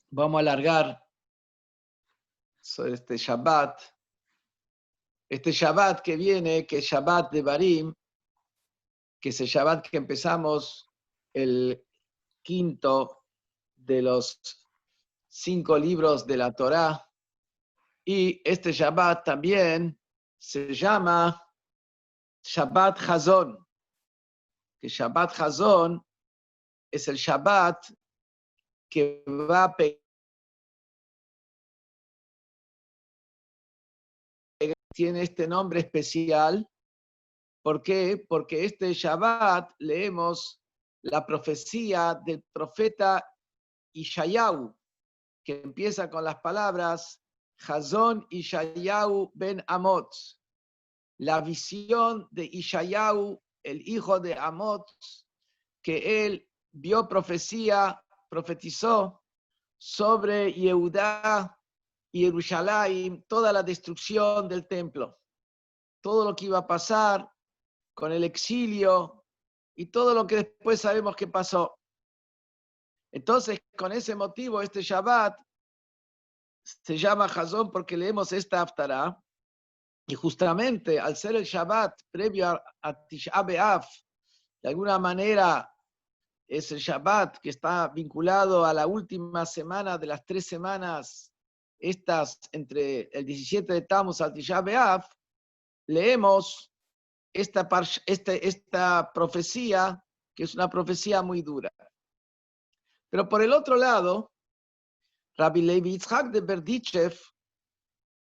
vamos a alargar sobre este Shabbat. Este Shabbat que viene, que es Shabbat de Barim, que es el Shabbat que empezamos el quinto de los 5 libros de la Torá. Y este Shabbat también se llama Shabbat Hazon, que Shabbat Hazon es el Shabbat que va a pegar. Tiene este nombre especial. ¿Por qué? Porque este Shabbat leemos la profecía del profeta Ishayahu, que empieza con las palabras Hazon Ishayahu ben Amoz, la visión de Ishayahu, el hijo de Amoz, que él vio profetizó sobre Yehudá y Jerusalén, toda la destrucción del templo, todo lo que iba a pasar con el exilio y todo lo que después sabemos que pasó. Entonces, con ese motivo, este Shabbat se llama Hazón porque leemos esta Haftará, y justamente al ser el Shabbat previo a Tisha B'Av, de alguna manera es el Shabbat que está vinculado a la última semana de las 3 semanas, estas entre el 17 de Tammuz al Tisha B'Av, leemos esta profecía, que es una profecía muy dura. Pero por el otro lado, Rabbi Levi Yitzhak de Berdichev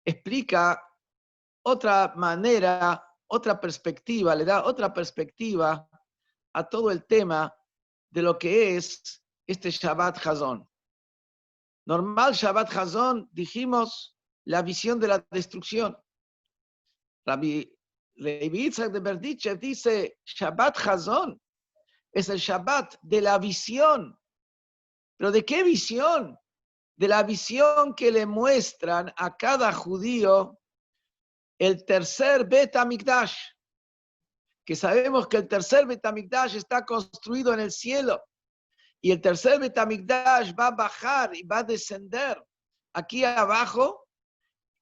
explica otra manera, otra perspectiva, le da otra perspectiva a todo el tema de lo que es este Shabbat Hazón. Normal Shabbat Hazón, dijimos, la visión de la destrucción. Rabbi Levi Yitzhak de Berdichev dice, Shabbat Hazón es el Shabbat de la visión. ¿Pero de qué visión? De la visión que le muestran a cada judío el tercer Bet HaMikdash, que sabemos que el tercer Bet HaMikdash está construido en el cielo, y el tercer Bet HaMikdash va a bajar y va a descender aquí abajo.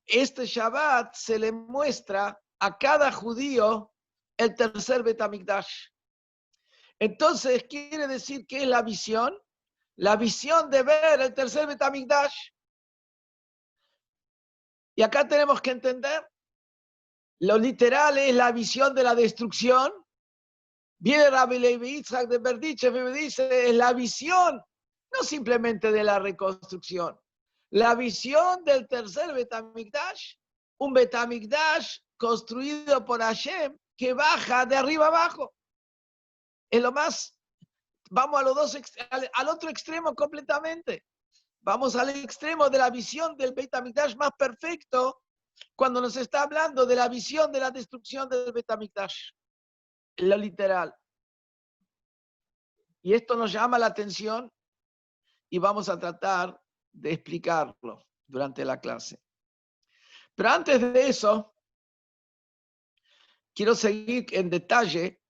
Este Shabbat se le muestra a cada judío el tercer Bet HaMikdash. Entonces, quiere decir que es la visión de ver el tercer Bet HaMikdash. Y acá tenemos que entender, lo literal es la visión de la destrucción. Viene Rabbi Levi Yitzhak de Berdichev y me dice, es la visión, no simplemente de la reconstrucción, la visión del tercer Bet HaMikdash, un Bet HaMikdash construido por Hashem que baja de arriba abajo. Es lo más, vamos al otro extremo completamente. Vamos al extremo de la visión del Bet HaMikdash más perfecto, cuando nos está hablando de la visión de la destrucción del Bet HaMikdash. Lo literal. Y esto nos llama la atención y vamos a tratar de explicarlo durante la clase. Pero antes de eso, quiero seguir en detalle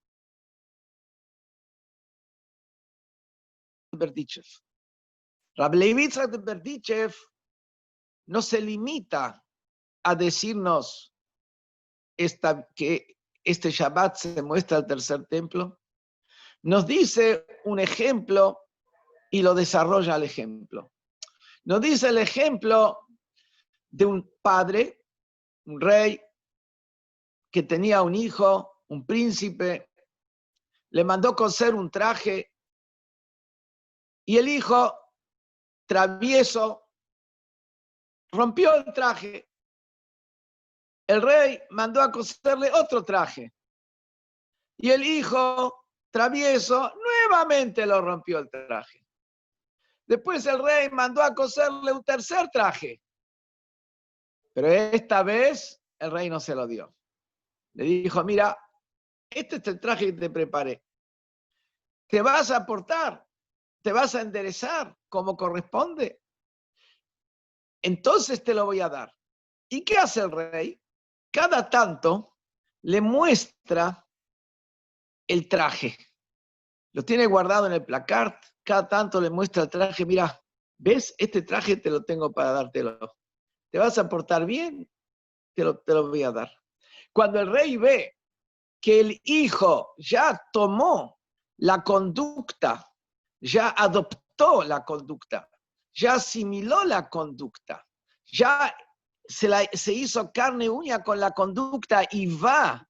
Berdichev. Rabbi Levi Yitzhak de Berdichev no se limita a decirnos que este Shabbat se muestra el tercer templo. Nos dice un ejemplo y lo desarrolla el ejemplo. Nos dice el ejemplo de un padre, un rey, que tenía un hijo, un príncipe, le mandó coser un traje y el hijo, travieso, rompió el traje. El rey mandó a coserle otro traje y el hijo, travieso, nuevamente lo rompió el traje. Después el rey mandó a coserle un tercer traje, pero esta vez el rey no se lo dio. Le dijo, mira, este es el traje que te preparé. Te vas a portar, te vas a enderezar como corresponde. Entonces te lo voy a dar. ¿Y qué hace el rey? Cada tanto le muestra el traje. Lo tiene guardado en el placard. Cada tanto le muestra el traje. Mira, ¿ves? Este traje te lo tengo para dártelo. ¿Te vas a portar bien? Te lo voy a dar. Cuando el rey ve que el hijo ya tomó la conducta, ya adoptó la conducta, ya asimiló la conducta, ya se hizo carne y uña con la conducta y va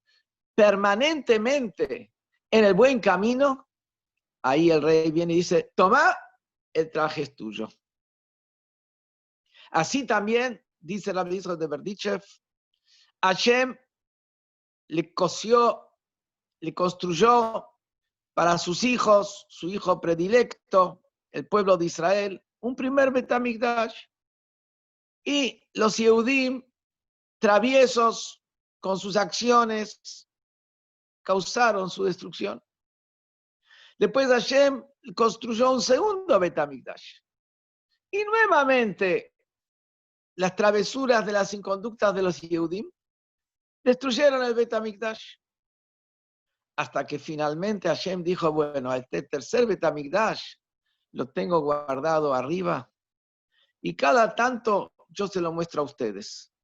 permanentemente en el buen camino, ahí el rey viene y dice, toma, el traje es tuyo. Así también, dice la ministra de Berdichev, Hashem le construyó para sus hijos, su hijo predilecto, el pueblo de Israel, un primer Bet HaMikdash. Y los Yehudim, traviesos con sus acciones, causaron su destrucción. Después Hashem construyó un segundo Bet HaMikdash. Y nuevamente, las travesuras de las inconductas de los Yehudim destruyeron el Bet HaMikdash. Hasta que finalmente Hashem dijo, bueno, este tercer Bet HaMikdash lo tengo guardado arriba y cada tanto yo se lo muestro a ustedes.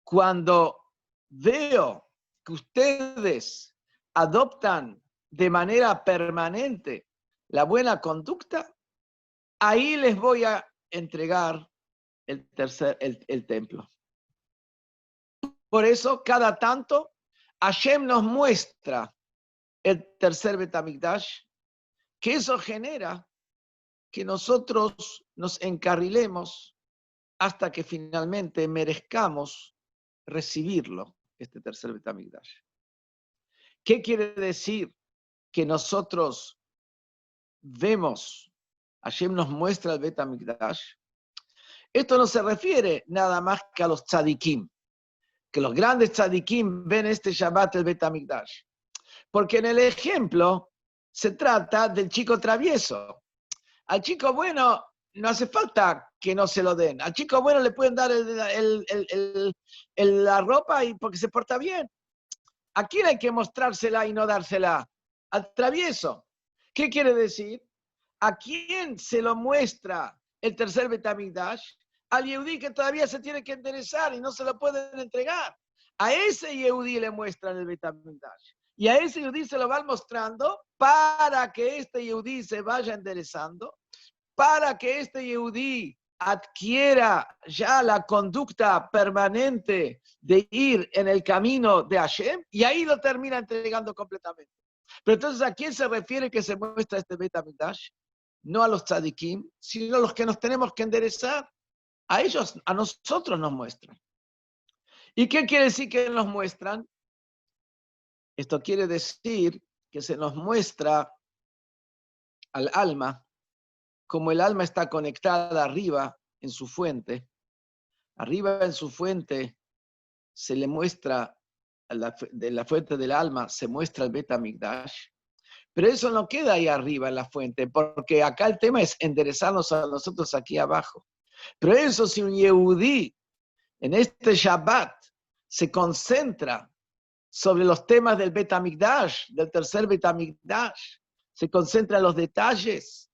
Cuando veo que ustedes adoptan de manera permanente la buena conducta, ahí les voy a entregar el templo. Por eso, cada tanto, Hashem nos muestra el tercer Bet HaMikdash, que eso genera que nosotros nos encarrilemos hasta que finalmente merezcamos recibirlo, este tercer Bet HaMikdash. ¿Qué quiere decir que nosotros vemos, Hashem nos muestra el Bet HaMikdash? Esto no se refiere nada más que a los tzadikim, que los grandes tzadikim ven este Shabbat el Bet HaMikdash. Porque en el ejemplo se trata del chico travieso. Al chico bueno no hace falta que no se lo den. Al chico bueno le pueden dar la ropa y porque se porta bien. ¿A quién hay que mostrársela y no dársela? Al travieso. ¿Qué quiere decir? ¿A quién se lo muestra el tercer Bet HaMikdash? Al Yehudí que todavía se tiene que enderezar y no se lo pueden entregar. A ese Yehudí le muestran el Bet HaMikdash. Y a ese Yehudí se lo van mostrando para que este Yehudí se vaya enderezando, para que este Yehudí adquiera ya la conducta permanente de ir en el camino de Hashem, y ahí lo termina entregando completamente. Pero entonces, ¿a quién se refiere que se muestra este Bet HaMikdash? No a los tzadikim, sino a los que nos tenemos que enderezar. A ellos, a nosotros nos muestran. ¿Y qué quiere decir que nos muestran? Esto quiere decir que se nos muestra al alma, como el alma está conectada arriba en su fuente. Arriba en su fuente se le muestra, de la fuente del alma, se muestra el Bet HaMikdash. Pero eso no queda ahí arriba en la fuente, porque acá el tema es enderezarnos a nosotros aquí abajo. Pero eso, si un Yehudí en este Shabbat se concentra sobre los temas del Bet HaMikdash, del tercer Bet HaMikdash, se concentra en los detalles,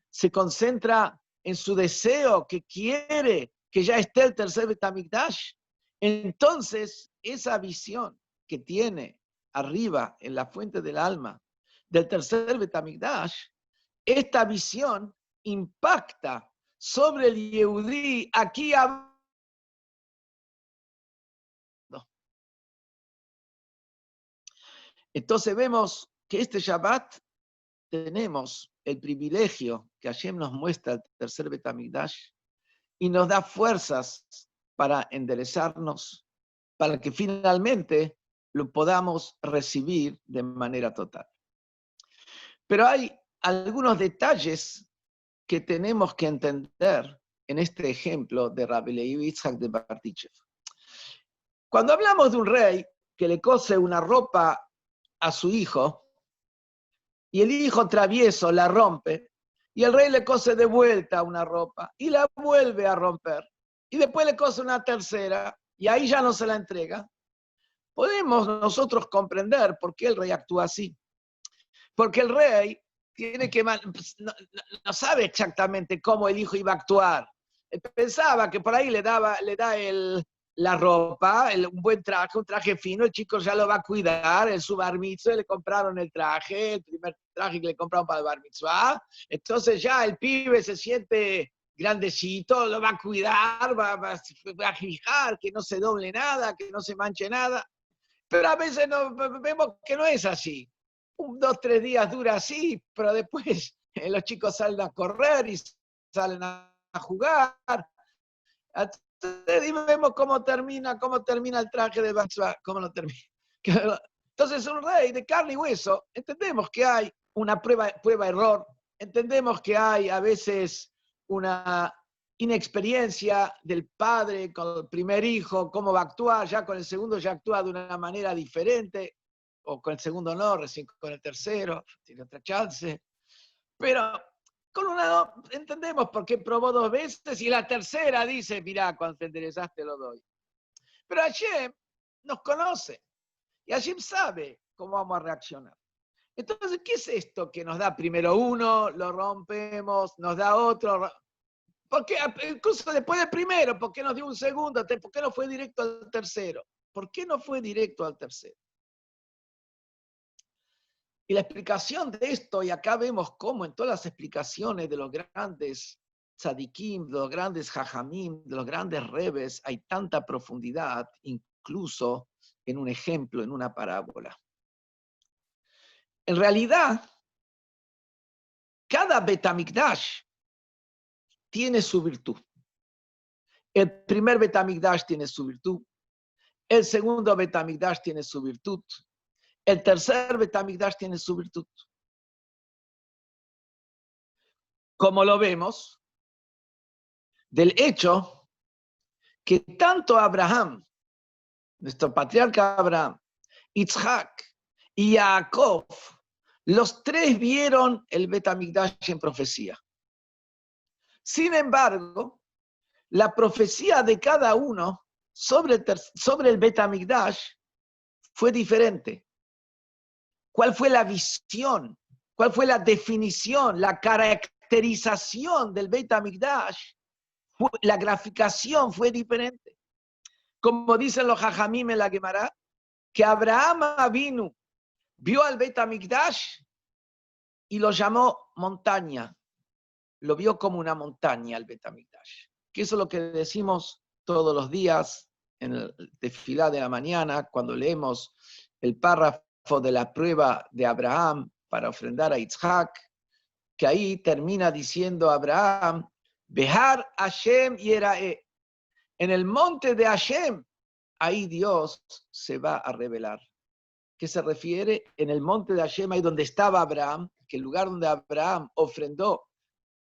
se concentra en su deseo que quiere que ya esté el tercer Bet HaMikdash, entonces esa visión que tiene arriba en la fuente del alma del tercer Bet HaMikdash, esta visión impacta sobre el Yehudí aquí abajo. Entonces vemos que este Shabbat tenemos el privilegio que Hashem nos muestra el tercer Bet HaMikdash y nos da fuerzas para enderezarnos, para que finalmente lo podamos recibir de manera total. Pero hay algunos detalles que tenemos que entender en este ejemplo de Rabbi Levi Yitzhak de Berdichev. Cuando hablamos de un rey que le cose una ropa a su hijo, y el hijo travieso la rompe, y el rey le cose de vuelta una ropa, y la vuelve a romper, y después le cose una tercera, y ahí ya no se la entrega, podemos nosotros comprender por qué el rey actúa así. Porque el rey tiene que no sabe exactamente cómo el hijo iba a actuar. Él pensaba que por ahí le da la ropa, un buen traje, un traje fino, el chico ya lo va a cuidar, en su bar mitzvah le compraron el traje, el primer traje que le compraron para el bar mitzvah, entonces ya el pibe se siente grandecito, lo va a cuidar, va a fijar, que no se doble nada, que no se manche nada, pero a veces vemos que no es así. 2, 3 días dura así, pero después los chicos salen a correr y salen a jugar. Y vemos cómo termina el traje de Batzvah, cómo lo termina. Entonces, un rey de carne y hueso, entendemos que hay una prueba-error, entendemos que hay a veces una inexperiencia del padre con el primer hijo, cómo va a actuar, ya con el segundo ya actúa de una manera diferente, o con el segundo no, recién con el tercero, tiene otra chance. Pero con una entendemos por qué probó 2 veces y la tercera dice, mirá, cuando te enderezaste lo doy. Pero Hashem nos conoce y Hashem sabe cómo vamos a reaccionar. Entonces, ¿qué es esto que nos da primero uno, lo rompemos, nos da otro? ¿Por qué? Incluso después del primero, ¿por qué nos dio un segundo? ¿Por qué no fue directo al tercero? ¿Por qué no fue directo al tercero? Y la explicación de esto, y acá vemos cómo en todas las explicaciones de los grandes tzadikim, de los grandes jajamim, de los grandes rebes, hay tanta profundidad, incluso en un ejemplo, en una parábola. En realidad, cada Betamikdash tiene su virtud. El primer Betamikdash tiene su virtud, el segundo Betamikdash tiene su virtud, el tercer Betamikdash tiene su virtud. Como lo vemos, del hecho que tanto Abraham, nuestro patriarca Abraham, Isaac y Jacob, los 3 vieron el Betamikdash en profecía. Sin embargo, la profecía de cada uno sobre el Betamikdash fue diferente. ¿Cuál fue la visión? ¿Cuál fue la definición, la caracterización del Betamikdash? La graficación fue diferente. Como dicen los Jajamim en la Gemara, que Abraham Avinu vio al Betamikdash y lo llamó montaña. Lo vio como una montaña al Betamikdash. Que eso es lo que decimos todos los días en el tefilá de la mañana, cuando leemos el párrafo de la prueba de Abraham para ofrendar a Isaac, que ahí termina diciendo Abraham, Behar Hashem Yerae. En el monte de Hashem, ahí Dios se va a revelar. ¿Qué se refiere? En el monte de Hashem, ahí donde estaba Abraham, que el lugar donde Abraham ofrendó,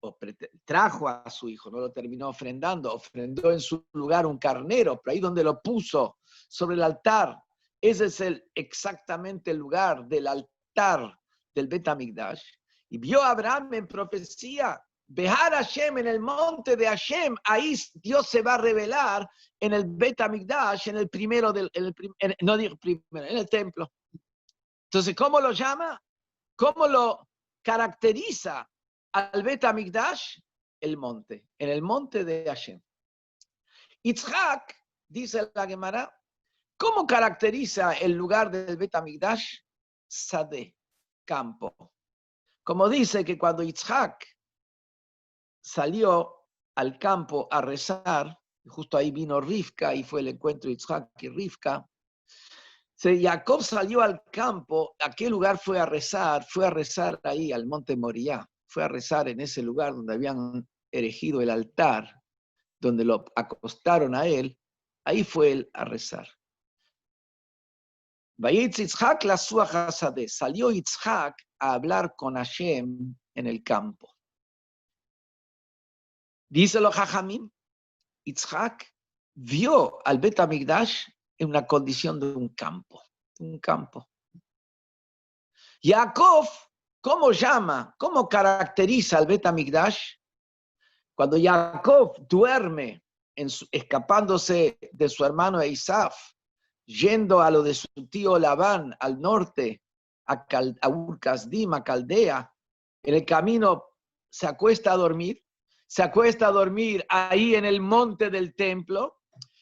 o trajo a su hijo, no lo terminó ofrendando, ofrendó en su lugar un carnero, pero ahí donde lo puso sobre el altar, ese es exactamente el lugar del altar del Betamikdash. Y vio a Abraham en profecía, Behar Hashem, en el monte de Hashem, ahí Dios se va a revelar en el Betamikdash, en el primero, no digo primero, en el templo. Entonces, ¿cómo lo llama? ¿Cómo lo caracteriza al Betamikdash? El monte, en el monte de Hashem. Yitzhak, dice la Gemara, ¿cómo caracteriza el lugar del Betamikdash? Sadeh, campo. Como dice que cuando Yitzhak salió al campo a rezar, justo ahí vino Rivka y fue el encuentro de Yitzhak y Rivka. Jacob salió al campo, ¿a qué lugar fue a rezar? Fue a rezar ahí al monte Moriah, fue a rezar en ese lugar donde habían erigido el altar, donde lo acostaron a él, ahí fue él a rezar. Salió Yitzhak a hablar con Hashem en el campo. Dice los Jajamim, Yitzhak vio al Betamikdash en una condición de un campo. Jacob, ¿cómo llama? ¿Cómo caracteriza al Betamikdash? Cuando Jacob duerme, escapándose de su hermano Esaú, yendo a lo de su tío Labán al norte, a Ur Kasdim, a Caldea, en el camino se acuesta a dormir ahí en el monte del templo.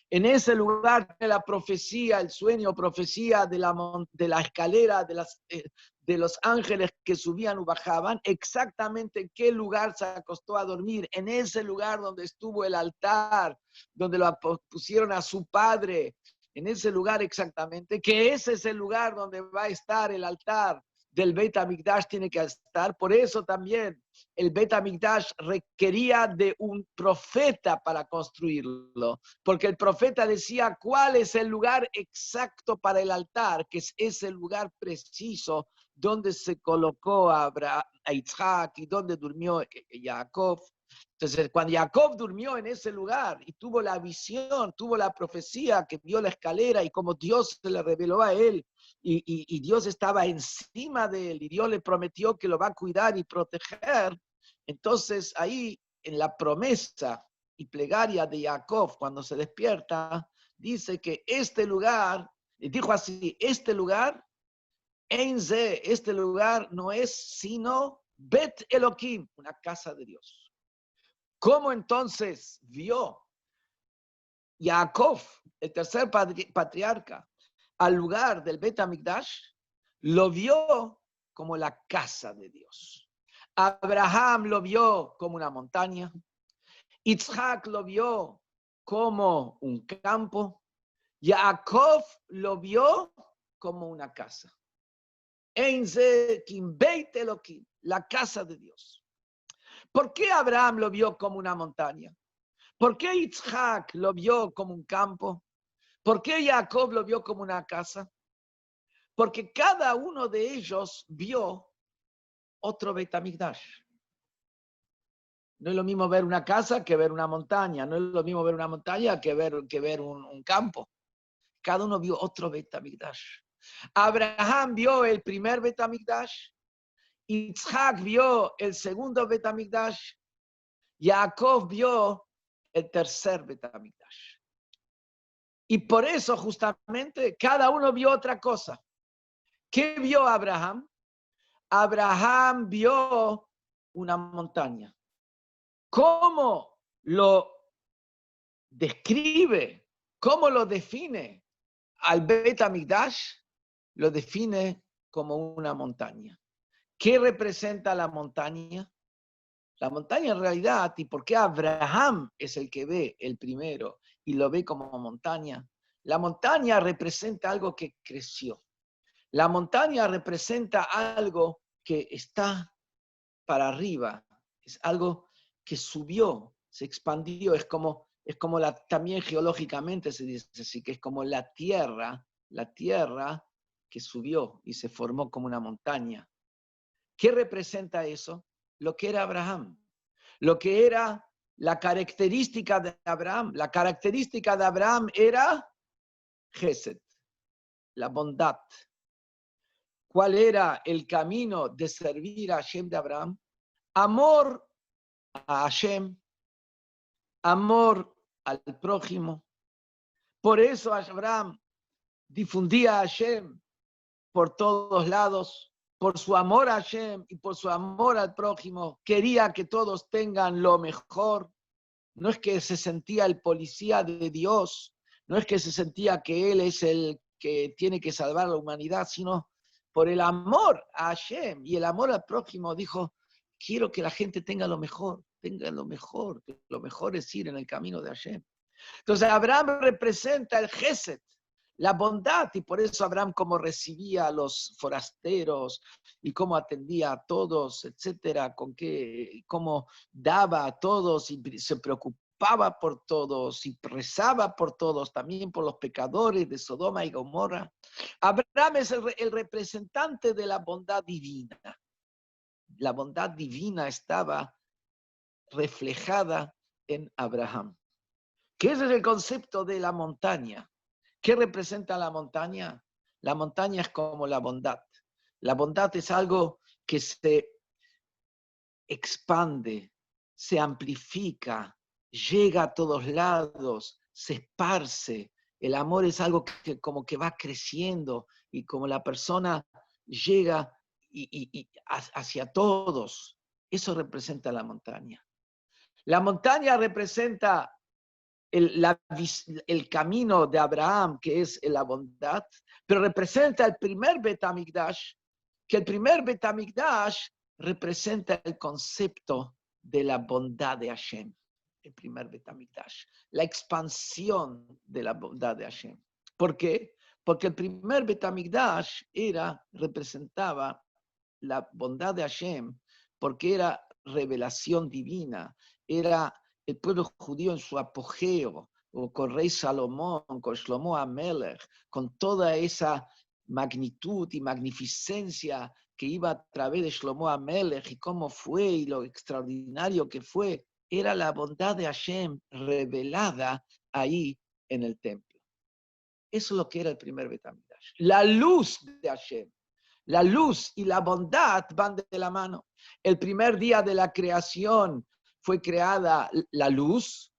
En ese lugar de la profecía, el sueño, profecía de la escalera de los ángeles que subían y bajaban, exactamente en qué lugar se acostó a dormir, en ese lugar donde estuvo el altar, donde lo pusieron a su padre, en ese lugar exactamente, que ese es el lugar donde va a estar el altar del Beit HaMikdash, tiene que estar. Por eso también el Beit HaMikdash requería de un profeta para construirlo, porque el profeta decía cuál es el lugar exacto para el altar, que es ese lugar preciso donde se colocó a Isaac y donde durmió Jacob. Entonces, cuando Jacob durmió en ese lugar y tuvo la visión, tuvo la profecía, que vio la escalera y como Dios se le reveló a él, y Dios estaba encima de él, y Dios le prometió que lo va a cuidar y proteger, entonces ahí en la promesa y plegaria de Jacob, cuando se despierta, dice que este lugar, dijo así, este lugar no es sino Bet Elohim, una casa de Dios. ¿Cómo entonces vio Jacob, el tercer patriarca, al lugar del Bet HaMikdash? Lo vio como la casa de Dios. Abraham lo vio como una montaña. Isaac lo vio como un campo. Jacob lo vio como una casa. La casa de Dios. ¿Por qué Abraham lo vio como una montaña? ¿Por qué Isaac lo vio como un campo? ¿Por qué Jacob lo vio como una casa? Porque cada uno de ellos vio otro Beit HaMikdash. No es lo mismo ver una casa que ver una montaña. No es lo mismo ver una montaña que ver un campo. Cada uno vio otro Beit HaMikdash. Abraham vio el primer Beit HaMikdash. Isaac vio el segundo Beit HaMikdash. Jacob vio el tercer Beit HaMikdash. Y por eso justamente cada uno vio otra cosa. ¿Qué vio Abraham? Abraham vio una montaña. ¿Cómo lo describe? ¿Cómo lo define al Beit HaMikdash? Lo define como una montaña. ¿Qué representa la montaña? La montaña en realidad, ¿y por qué Abraham es el que ve el primero y lo ve como montaña? La montaña representa algo que creció. La montaña representa algo que está para arriba. Es algo que subió, se expandió. Es como también geológicamente se dice así, que es como la tierra que subió y se formó como una montaña. ¿Qué representa eso? Lo que era Abraham, lo que era la característica de Abraham. La característica de Abraham era Gesed, la bondad. ¿Cuál era el camino de servir a Hashem de Abraham? Amor a Hashem, amor al prójimo. Por eso Abraham difundía a Hashem por todos lados. Por su amor a Hashem y por su amor al prójimo, quería que todos tengan lo mejor. No es que se sentía el policía de Dios, no es que se sentía que él es el que tiene que salvar a la humanidad, sino por el amor a Hashem y el amor al prójimo, dijo, quiero que la gente tenga lo mejor, lo mejor es ir en el camino de Hashem. Entonces Abraham representa el Gesed, la bondad, y por eso Abraham como recibía a los forasteros y cómo atendía a todos, etcétera, cómo daba a todos y se preocupaba por todos y rezaba por todos, también por los pecadores de Sodoma y Gomorra. Abraham es el representante de la bondad divina. La bondad divina estaba reflejada en Abraham. Que ese es el concepto de la montaña. ¿Qué representa la montaña? La montaña es como la bondad. La bondad es algo que se expande, se amplifica, llega a todos lados, se esparce. El amor es algo que como que va creciendo y como la persona llega hacia todos. Eso representa la montaña. La montaña representa el camino de Abraham, que es la bondad, pero representa el primer Bet HaMikdash, que el primer Bet HaMikdash representa el concepto de la bondad de Hashem. El primer Bet HaMikdash, la expansión de la bondad de Hashem. ¿Por qué? Porque el primer Bet HaMikdash representaba la bondad de Hashem, porque era revelación divina, era el pueblo judío en su apogeo, o con rey Salomón, con Shlomo Amelech, con toda esa magnitud y magnificencia que iba a través de Shlomo Amelech, y cómo fue, y lo extraordinario que fue, era la bondad de Hashem revelada ahí en el templo. Eso es lo que era el primer Bet HaMikdash. La luz de Hashem. La luz y la bondad van de la mano. El primer día de la creación fue creada la luz,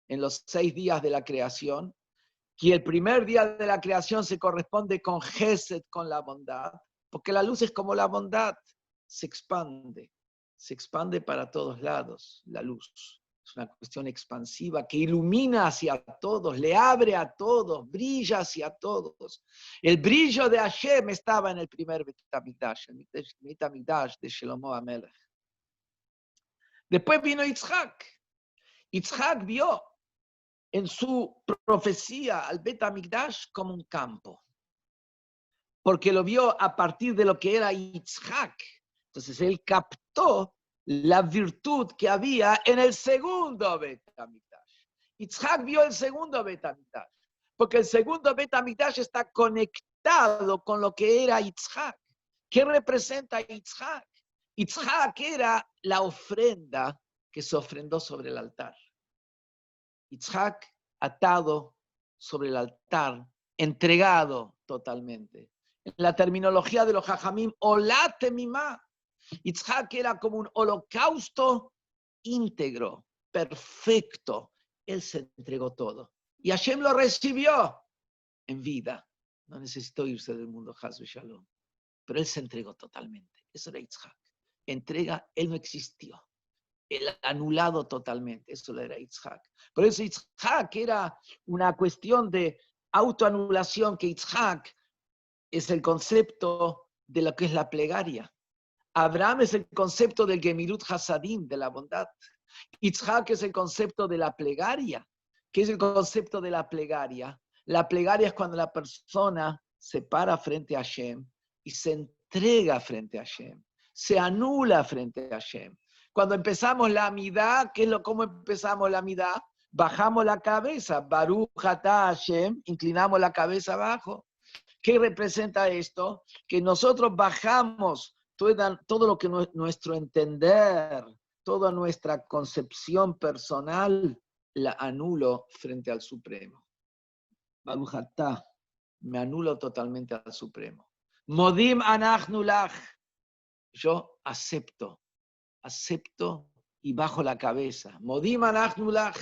en los 6 días de la creación, y el primer día de la creación se corresponde con Gesed, con la bondad, porque la luz es como la bondad, se expande para todos lados, la luz. Es una cuestión expansiva que ilumina hacia todos, le abre a todos, brilla hacia todos. El brillo de Hashem estaba en el primer Bet HaMikdash, el Bet HaMikdash de Shlomo Amelech. Después vino Yitzhak. Yitzhak vio en su profecía al Bet HaMikdash como un campo, porque lo vio a partir de lo que era Yitzhak. Entonces él captó la virtud que había en el segundo Bet HaMikdash. Yitzhak vio el segundo Bet HaMikdash, porque el segundo Bet HaMikdash está conectado con lo que era Yitzhak. ¿Qué representa Yitzhak? Yitzhak era la ofrenda que se ofrendó sobre el altar. Yitzhak atado sobre el altar, entregado totalmente. En la terminología de los Jajamim, olate mimá. Yitzhak era como un holocausto íntegro, perfecto. Él se entregó todo. Y Hashem lo recibió en vida. No necesitó irse del mundo, Haz Shalom. Pero él se entregó totalmente. Eso era Yitzhak. Entrega, él no existió. Él anulado totalmente. Eso era Yitzhak. Por eso Yitzhak era una cuestión de autoanulación, que Yitzhak es el concepto de lo que es la plegaria. Abraham es el concepto del Gemilut Hasadim, de la bondad. Yitzhak es el concepto de la plegaria. ¿Qué es el concepto de la plegaria? La plegaria es cuando la persona se para frente a Hashem y se entrega frente a Hashem, se anula frente a Hashem. Cuando empezamos la amidá, ¿cómo empezamos la amidá? Bajamos la cabeza, Baruch atah Hashem, inclinamos la cabeza abajo. ¿Qué representa esto? Que nosotros bajamos todo lo que nuestro entender, toda nuestra concepción personal, la anulo frente al Supremo. Baruch atah, me anulo totalmente al Supremo. Modim anachnu lach, yo acepto y bajo la cabeza. Modim anachnu lach,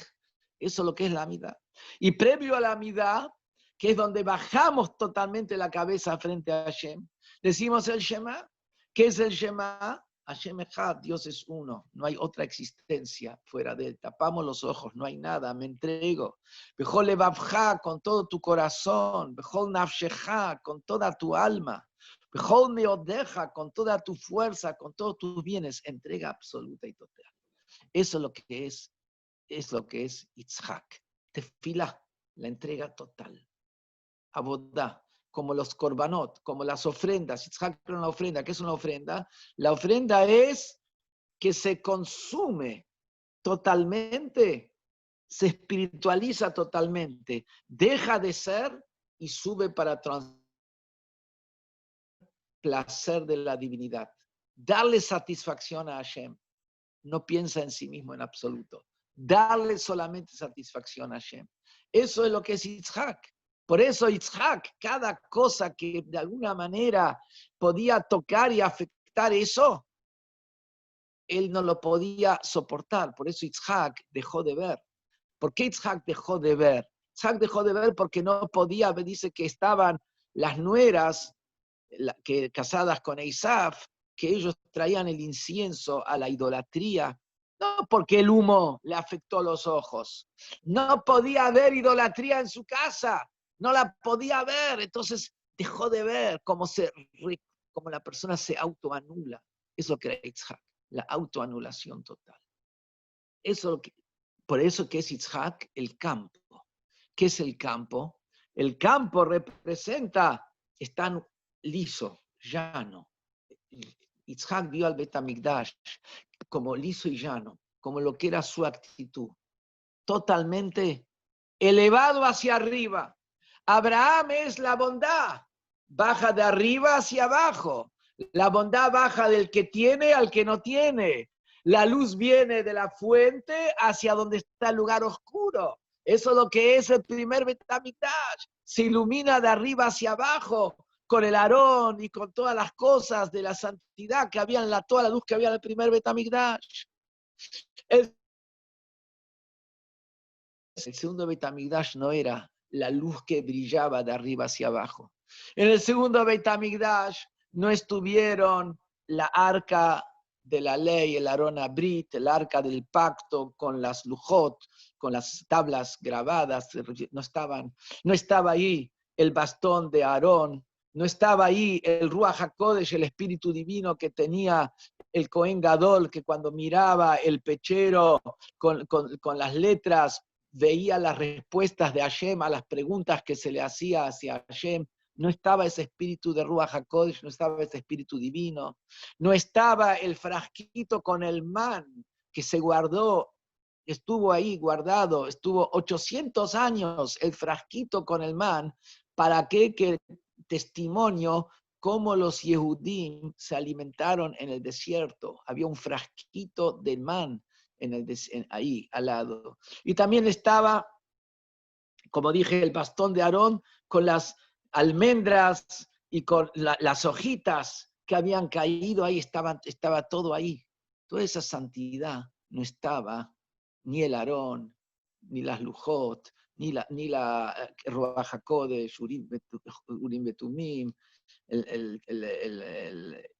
eso es lo que es la amidá. Y previo a la amidá, que es donde bajamos totalmente la cabeza frente a Hashem, decimos el Shema. ¿Qué es el Shema? Hashem Echad, Dios es uno, no hay otra existencia fuera de él. Tapamos los ojos, no hay nada, me entrego. Bechol levavcha, con todo tu corazón. Bechol nafshecha, con toda tu alma. Bechol meodeja, con toda tu fuerza, con todos tus bienes. Entrega absoluta y total. Eso es lo que es Yitzhak. Tefilá, la entrega total. Abodá, como los korbanot, como las ofrendas. Yitzhak era una ofrenda. ¿Qué es una ofrenda? La ofrenda es que se consume totalmente, se espiritualiza totalmente, deja de ser y sube para placer de la divinidad. Darle satisfacción a Hashem. No piensa en sí mismo en absoluto. Darle solamente satisfacción a Hashem. Eso es lo que es Yitzhak. Por eso Yitzhak, cada cosa que de alguna manera podía tocar y afectar eso, él no lo podía soportar. Por eso Yitzhak dejó de ver. ¿Por qué Yitzhak dejó de ver? Yitzhak dejó de ver porque no podía ver. Dice que estaban las nueras casadas con Esav que ellos traían el incienso a la idolatría, no porque el humo le afectó los ojos, no podía haber idolatría en su casa, no la podía ver, entonces dejó de ver cómo la persona se autoanula. Eso que era Yitzhak, la autoanulación total. Por eso que es Yitzhak el campo. ¿Qué es el campo? El campo representa, está liso, llano. Yitzhak vio al Betamigdash como liso y llano, como lo que era su actitud, totalmente elevado hacia arriba. Abraham es la bondad, baja de arriba hacia abajo. La bondad baja del que tiene al que no tiene. La luz viene de la fuente hacia donde está el lugar oscuro. Eso es lo que es el primer Betamigdash. Se ilumina de arriba hacia abajo con el Aarón y con todas las cosas de la santidad que había toda la luz que había en el primer Betamigdash. El segundo Betamigdash no era la luz que brillaba de arriba hacia abajo. En el segundo Betamigdash no estuvieron la arca de la ley, el Aarón Abrit, el arca del pacto con las lujot, con las tablas grabadas, no estaba ahí el bastón de Aarón, no estaba ahí el Ruach HaKodesh, el espíritu divino que tenía el Cohen Gadol, que cuando miraba el pechero con las letras veía las respuestas de Hashem a las preguntas que se le hacía hacia Hashem. No estaba ese espíritu de Ruach HaKodesh, no estaba ese espíritu divino, no estaba el frasquito con el man que se guardó, estuvo ahí guardado, estuvo 800 años el frasquito con el man. ¿Para qué? Que testimonio cómo los Yehudim se alimentaron en el desierto. Había un frasquito de man ahí al lado. Y también estaba, como dije, el bastón de Aarón con las almendras y con las hojitas que habían caído ahí, estaba todo ahí. Toda esa santidad no estaba, ni el Aarón, ni las Lujot, ni la Ruach HaKodesh, Urim Betumim,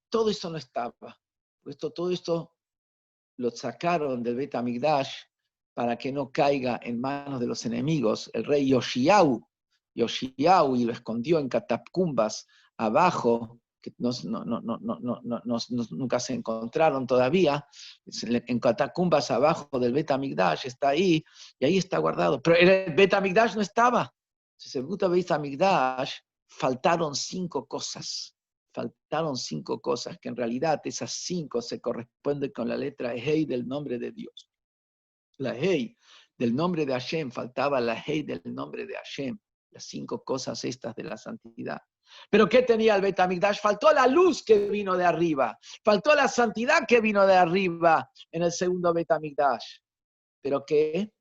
todo eso no estaba. Todo esto lo sacaron del Bet Hamikdash para que no caiga en manos de los enemigos. El rey Yoshiau, y lo escondió en catacumbas abajo, que nunca se encontraron todavía, en catacumbas abajo del Bet Hamikdash, está ahí, y ahí está guardado. Pero el Bet Hamikdash no estaba. Entonces, el Bet Hamikdash faltaron 5 cosas. Faltaron 5 cosas, que en realidad esas 5 se corresponden con la letra Hei del nombre de Dios. La Hei del nombre de Hashem, faltaba la Hei del nombre de Hashem, las 5 cosas estas de la santidad. ¿Pero qué tenía el Bet Hamikdash? Faltó la luz que vino de arriba, faltó la santidad que vino de arriba en el segundo Bet Hamikdash. ¿Pero qué?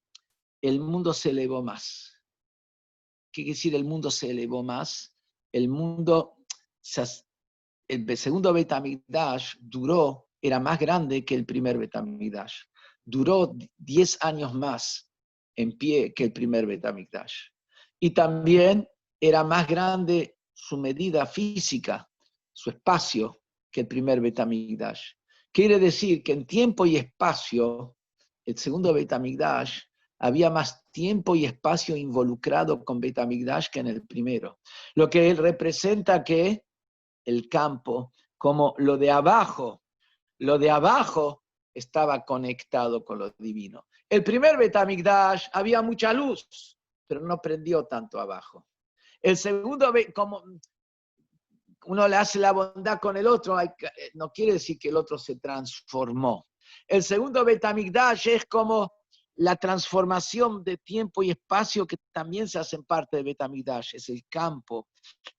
El mundo se elevó más. ¿Qué quiere decir el mundo se elevó más? El segundo Bet Hamikdash era más grande que el primer Bet Hamikdash. Duró 10 años más en pie que el primer Bet Hamikdash. Y también era más grande su medida física, su espacio, que el primer Bet Hamikdash. Quiere decir que en tiempo y espacio, el segundo Bet Hamikdash había más tiempo y espacio involucrado con Bet Hamikdash que en el primero. Lo que él representa que el campo, como lo de abajo estaba conectado con lo divino. El primer Bet Hamikdash había mucha luz, pero no prendió tanto abajo. El segundo, como uno le hace la bondad con el otro, no quiere decir que el otro se transformó. El segundo Bet Hamikdash es como la transformación de tiempo y espacio que también se hacen parte de Bet Hamikdash, es el campo.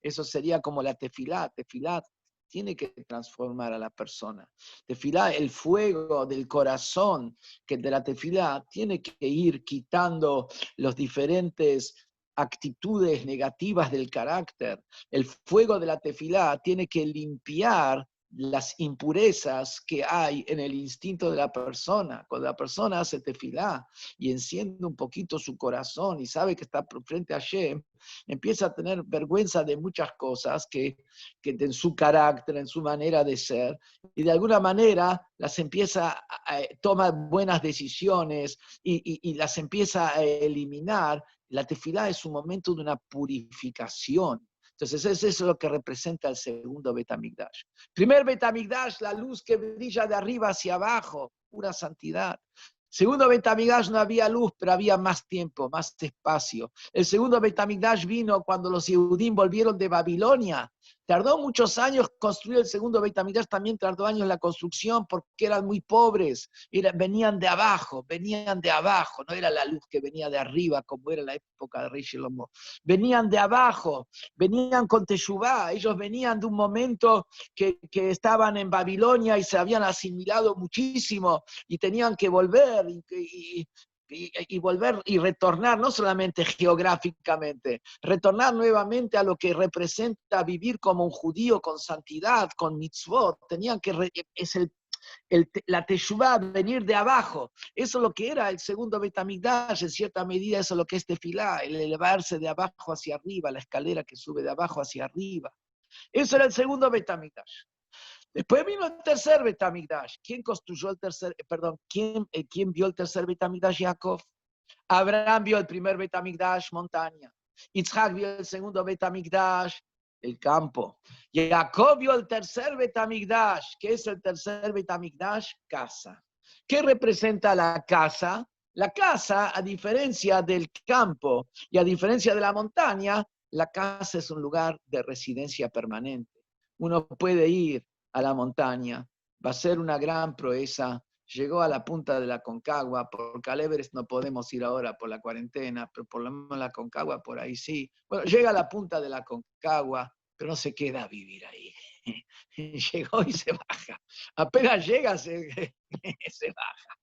Eso sería como la tefilá. Tefilá tiene que transformar a la persona. Tefilá, el fuego del corazón que de la tefilá tiene que ir quitando los diferentes actitudes negativas del carácter. El fuego de la tefilá tiene que limpiar las impurezas que hay en el instinto de la persona. Cuando la persona hace tefilá y enciende un poquito su corazón y sabe que está frente a Hashem, empieza a tener vergüenza de muchas cosas que en su carácter, en su manera de ser, y de alguna manera las empieza toma buenas decisiones y las empieza a eliminar. La tefilá es un momento de una purificación. Entonces, eso es lo que representa el segundo Bet HaMikdash. Primer Bet HaMikdash, la luz que brilla de arriba hacia abajo, pura santidad. Segundo Bet HaMikdash no había luz, pero había más tiempo, más espacio. El segundo Bet HaMikdash vino cuando los Yehudim volvieron de Babilonia. Tardó muchos años construir el segundo Bet HaMikdash, también tardó años la construcción porque eran muy pobres, venían de abajo, no era la luz que venía de arriba como era la época de Rey Shlomo. Venían de abajo, venían con Teshuvá, ellos venían de un momento que estaban en Babilonia y se habían asimilado muchísimo y tenían que volver y volver y retornar, no solamente geográficamente, retornar nuevamente a lo que representa vivir como un judío con santidad, con mitzvot. Tenían que, la teshuvá, venir de abajo. Eso es lo que era el segundo Bet HaMikdash, en cierta medida eso es lo que es tefilá, el elevarse de abajo hacia arriba, la escalera que sube de abajo hacia arriba. Eso era el segundo Bet HaMikdash. Después vino el tercer Bet HaMikdash. ¿Quién construyó el tercer, quién vio el tercer Bet HaMikdash? Jacob. Abraham vio el primer Bet HaMikdash, montaña. Yitzhak vio el segundo Bet HaMikdash, el campo. Jacob vio el tercer Bet HaMikdash. ¿Qué es el tercer Bet HaMikdash? Casa. ¿Qué representa la casa? La casa, a diferencia del campo y a diferencia de la montaña, la casa es un lugar de residencia permanente. Uno puede ir a la montaña, va a ser una gran proeza. Llegó a la punta de la Concagua, porque al Everest no podemos ir ahora por la cuarentena, pero por lo menos la Concagua por ahí sí. Bueno, llega a la punta de la Concagua, pero no se queda a vivir ahí. Llegó y se baja. Apenas llega, se baja.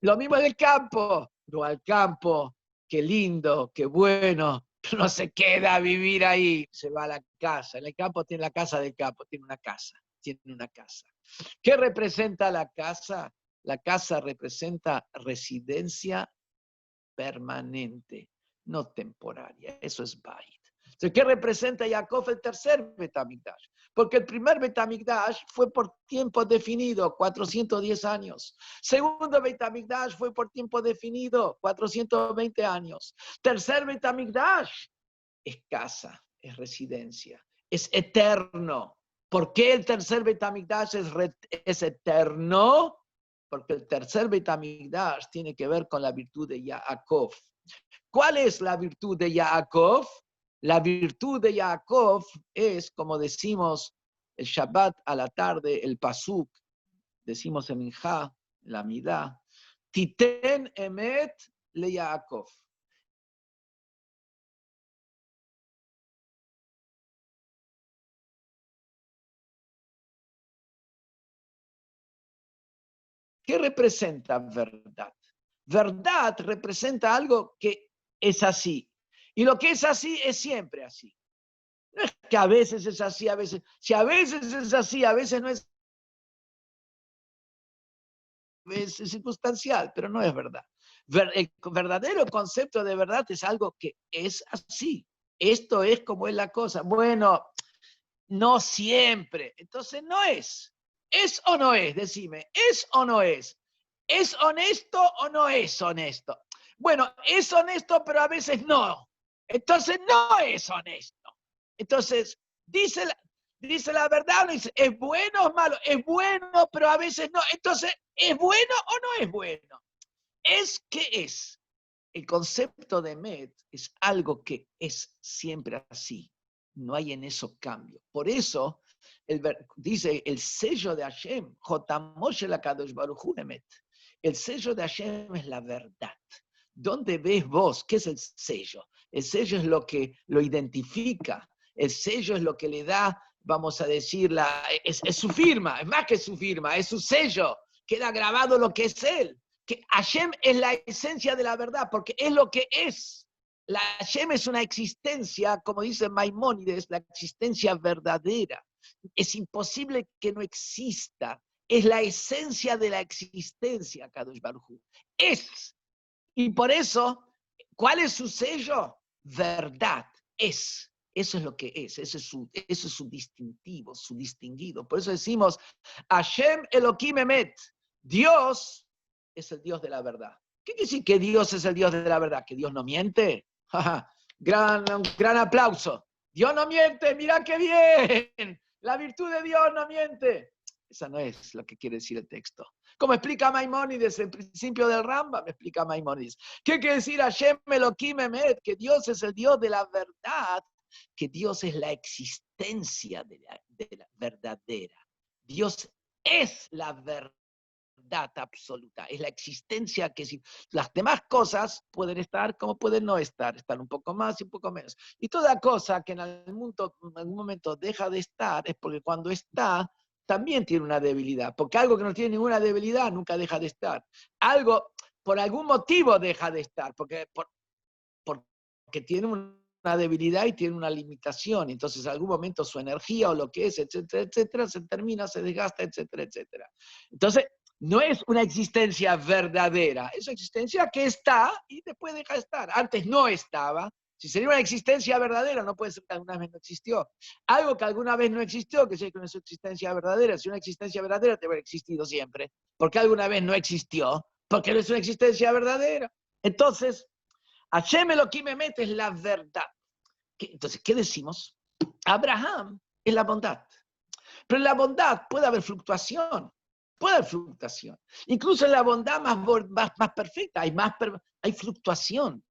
Lo mismo en el campo. No al campo, qué lindo, qué bueno, pero no se queda a vivir ahí, se va a la casa. En el campo tiene la casa del campo, tiene una casa. ¿Qué representa la casa? La casa representa residencia permanente, no temporaria. Eso es Bait. Entonces, ¿qué representa Jacob el tercer Bet HaMikdash? Porque el primer Bet HaMikdash fue por tiempo definido, 410 años. Segundo Bet HaMikdash fue por tiempo definido, 420 años. Tercer Bet HaMikdash es casa, es residencia, es eterno. ¿Por qué el tercer Bet HaMikdash es eterno? Porque el tercer Bet HaMikdash tiene que ver con la virtud de Yaakov. ¿Cuál es la virtud de Yaakov? La virtud de Yaakov es, como decimos el Shabbat a la tarde, el Pasuk, decimos en Minjá, la Midá, Titen emet le Yaakov. ¿Qué representa verdad? Verdad representa algo que es así. Y lo que es así es siempre así. No es que a veces es así, a veces. Si a veces es así, a veces no es circunstancial, pero no es verdad. El verdadero concepto de verdad es algo que es así. Esto es como es la cosa. Bueno, no siempre. Entonces no es. ¿Es o no es? Decime, ¿es o no es? ¿Es honesto o no es honesto? Bueno, es honesto, pero a veces no. Entonces no es honesto. Entonces, dice la verdad, no dice, ¿es bueno o malo? Es bueno, pero a veces no. Entonces, ¿es bueno o no es bueno? ¿Es qué es? El concepto de Met es algo que es siempre así. No hay en eso cambio. Por eso, dice el sello de Hashem, Jotamoshe la Kadosh Baruj Hu Emet. El sello de Hashem es la verdad. ¿Dónde ves vos? ¿Qué es el sello? El sello es lo que lo identifica. El sello es lo que le da, vamos a decir, es su firma. Es más que su firma, es su sello. Queda grabado lo que es él. Que Hashem es la esencia de la verdad, porque es lo que es. La Hashem es una existencia, como dice Maimónides, la existencia verdadera. Es imposible que no exista. Es la esencia de la existencia, Kadosh Baruj Hu. Es. Y por eso, ¿cuál es su sello? Verdad. Es. Eso es lo que es. Eso es su distintivo, su distinguido. Por eso decimos, Hashem Elohim Emet. Dios es el Dios de la verdad. ¿Qué quiere decir que Dios es el Dios de la verdad? ¿Que Dios no miente? Gran aplauso. Dios no miente, mira qué bien. La virtud de Dios no miente. Esa no es lo que quiere decir el texto. Como explica Maimónides, el principio del Rambam, me explica Maimónides. ¿Qué quiere decir Hashem Elohim Emet? Que Dios es el Dios de la verdad, que Dios es la existencia de la verdadera. Dios es la verdad absoluta, es la existencia que si las demás cosas pueden estar como pueden no estar, están un poco más y un poco menos. Y toda cosa que en algún momento deja de estar es porque cuando está también tiene una debilidad, porque algo que no tiene ninguna debilidad nunca deja de estar. Algo por algún motivo deja de estar, porque tiene una debilidad y tiene una limitación, entonces en algún momento su energía o lo que es, etcétera, etcétera, se termina, se desgasta, etcétera, etcétera. Entonces, no es una existencia verdadera, es una existencia que está y después deja de estar. Antes no estaba. Si sería una existencia verdadera, no puede ser que alguna vez no existió. Algo que alguna vez no existió, que sea que no es una existencia verdadera. Si una existencia verdadera te haber existido siempre, porque alguna vez no existió, porque no es una existencia verdadera. Entonces, Hashem Elohim Emet es la verdad. Entonces, ¿qué decimos? Abraham es la bondad. Pero en la bondad puede haber fluctuación. Puede haber fluctuación. Incluso en la bondad más perfecta hay fluctuación.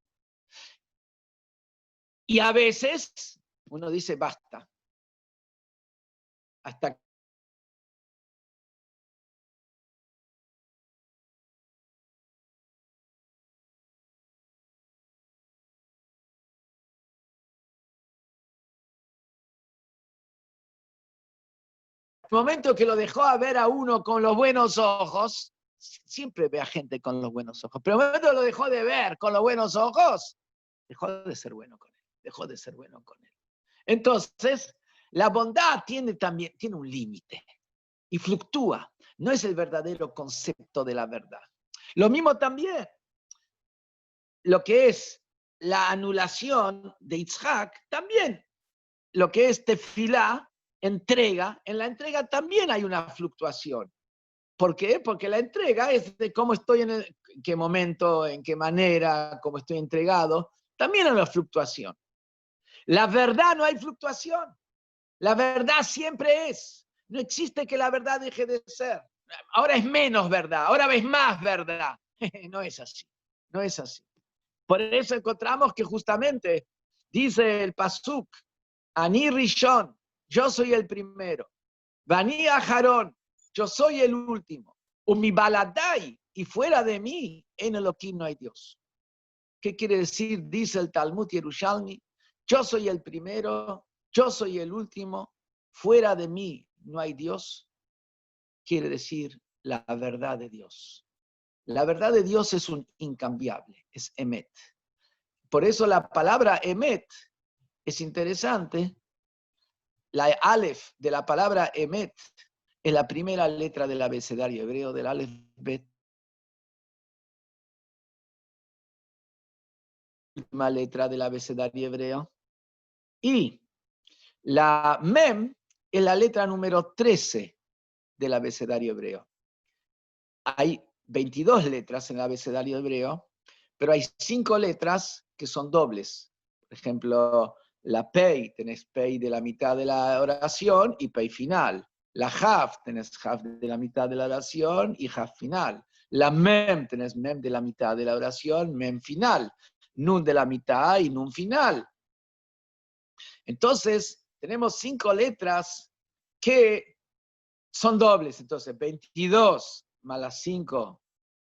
Y a veces uno dice, basta. Hasta el momento que lo dejó a ver a uno con los buenos ojos, siempre ve a gente con los buenos ojos, pero el momento que lo dejó de ver con los buenos ojos, dejó de ser bueno con él, dejó de ser bueno con él. Entonces, la bondad tiene un límite y fluctúa, no es el verdadero concepto de la verdad. Lo mismo también, lo que es la anulación de Yitzhak, también lo que es tefilá, entrega, en la entrega también hay una fluctuación. ¿Por qué? Porque la entrega es de cómo estoy en qué momento, en qué manera, cómo estoy entregado. También hay una fluctuación. La verdad no hay fluctuación. La verdad siempre es. No existe que la verdad deje de ser. Ahora es menos verdad, ahora es más verdad. No es así. No es así. Por eso encontramos que justamente dice el Pasuk, Ani Rishon, yo soy el primero. Bani Aharón, yo soy el último. Mi baladai, y fuera de mí, en Elohim no hay Dios. ¿Qué quiere decir? Dice el Talmud Yerushalmi, yo soy el primero, yo soy el último, fuera de mí no hay Dios. Quiere decir la verdad de Dios. La verdad de Dios es un incambiable, es Emet. Por eso la palabra Emet es interesante. La Aleph de la palabra Emet es la primera letra del abecedario hebreo del Aleph Bet. La última letra del abecedario hebreo. Y la Mem es la letra número 13 del abecedario hebreo. Hay 22 letras en el abecedario hebreo, pero hay 5 letras que son dobles. Por ejemplo, la Pei, tenés Pei de la mitad de la oración y Pei final. La Jaf, tenés Jaf de la mitad de la oración y Jaf final. La Mem, tenés Mem de la mitad de la oración, Mem final. Nun de la mitad y Nun final. Entonces, tenemos 5 letras que son dobles. Entonces, 22 más las 5,